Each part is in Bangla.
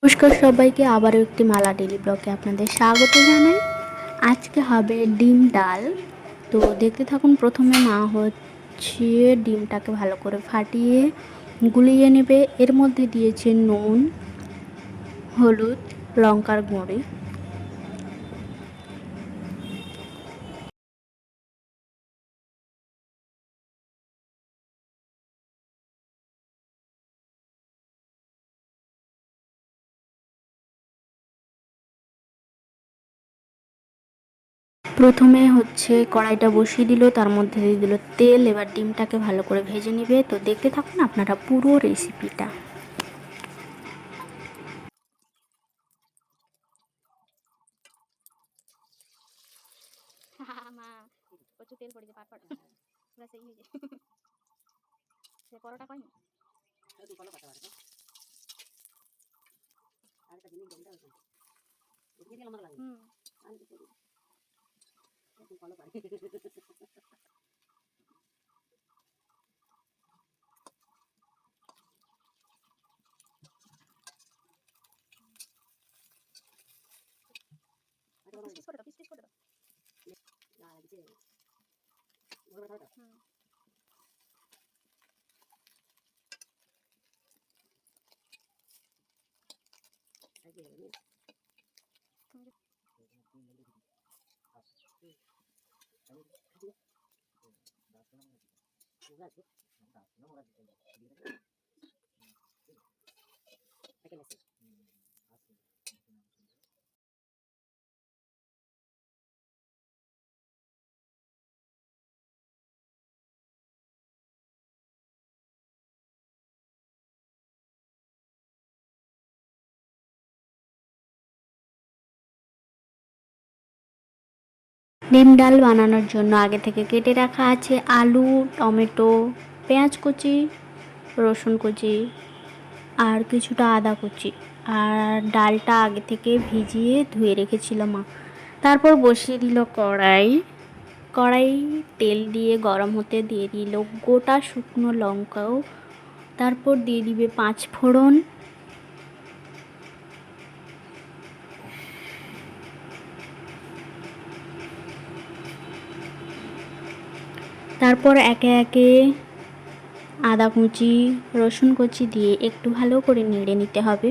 নমস্কার সবাইকে, আবারও একটি মালা ডেলি ব্লগে আপনাদের স্বাগত জানাই। আজকে হবে ডিম ডাল। তো দেখতে থাকুন। প্রথমে মা হচ্ছে ডিমটাকে ভালো করে ফাটিয়ে গুলিয়ে নেবে। এর মধ্যে দিয়েছে নুন, হলুদ, লঙ্কার গুঁড়ি। প্রথমে হচ্ছে কড়াইটা বসিয়ে দিল, তার মধ্যে দিয়ে দিল তেল। এবার ডিমটাকে ভালো করে ভেজে নেবে। তো দেখতে থাকুন আপনারা পুরো রেসিপিটা। মা প্রচুর তেল পড়েছে, পাট পাট পুরো সেই হয়েছে। সে পরোটা কয়নি তুই ফলো করতে পারবে আর একটা জিনিস বলতে হবে বুঝিয়ে দিলাম আমার লাগে আমি তো তুই ফলো পারি পিস করে দাও, পিস করে দাও। না লাগছে ওরে দাও। আগে রে ডিম ডাল বানানোর জন্য আগে থেকে কেটে রাখা আছে আলু, টমেটো, পেঁয়াজ কুচি, রসুন কুচি আর কিছুটা আদা কুচি। আর ডালটা আগে থেকে ভিজিয়ে ধুয়ে রেখেছিল মা। তারপর বসিয়ে দিল কড়াই তেল দিয়ে গরম হতে দিয়ে দিল গোটা শুকনো লঙ্কাও। তারপর দিয়ে দিবে 5 ফোড়ন। তারপর একে একে আদা কুচি, রসুন কুচি দিয়ে একটু ভালো করে নেড়ে নিতে হবে।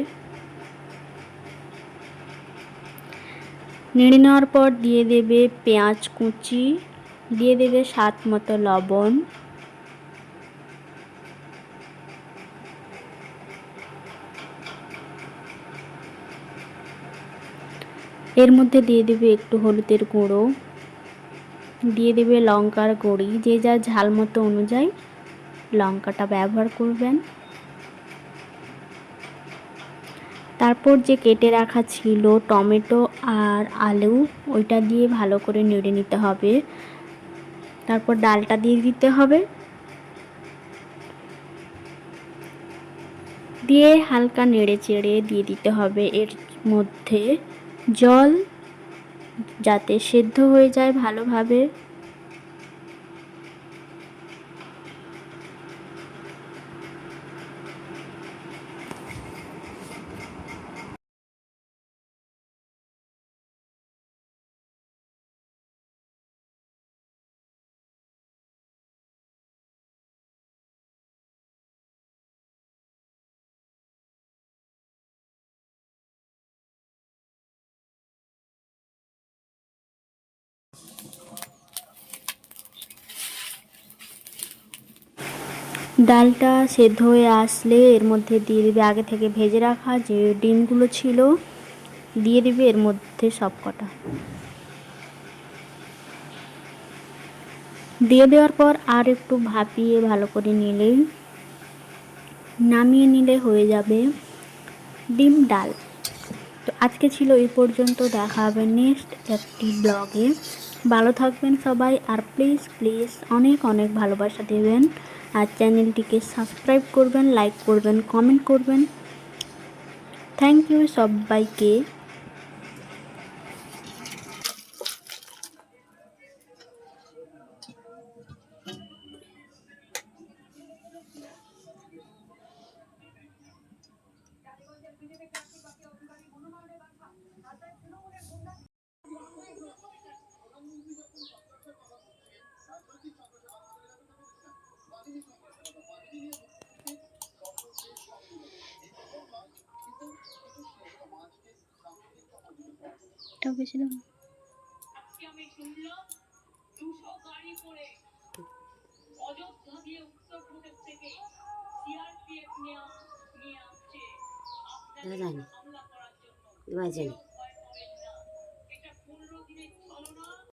নেড়ে নেওয়ার পর দিয়ে দেবে পেঁয়াজ কুচি, দিয়ে দেবে স্বাদ মতো লবণ, এর মধ্যে দিয়ে দেবে একটু হলুদের গুঁড়ো, দিয়ে দেবে লঙ্কার গুঁড়ি। যে যার ঝাল মতো অনুযায়ী লঙ্কাটা ব্যবহার করবেন। তারপর যে কেটে রাখা ছিল টমেটো আর আলু, ওইটা দিয়ে ভালো করে নেড়ে নিতে হবে। তারপর ডালটা দিয়ে দিতে হবে, দিয়ে হালকা নেড়ে চেড়ে দিয়ে দিতে হবে এর মধ্যে জল, যাতে সেদ্ধ হয়ে যায় ভালোভাবে। ডালটা সেদ্ধ হয়ে আসলে এর মধ্যে দিয়ে দেবে আগে থেকে ভেজে রাখা যে ডিমগুলো ছিল, দিয়ে দেবে এর মধ্যে সব কটা। দিয়ে দেওয়ার পর আর একটু ভাপিয়ে ভালো করে নিলেই নামিয়ে নিলে হয়ে যাবে ডিম ডাল। তো আজকে ছিল এই পর্যন্ত, দেখা হবে নেক্সট একটি ব্লগে। ভালো থাকবেন সবাই, আর প্লিজ প্লিজ অনেক অনেক ভালোবাসা দেবেন, আর চ্যানেলটিকে সাবস্ক্রাইব করবেন, লাইক করবেন, কমেন্ট করবেন। থ্যাংক ইউ সবাইকে। একটাও বেশি দাও না। দেখা যায়নি, দেওয়া যায়নি।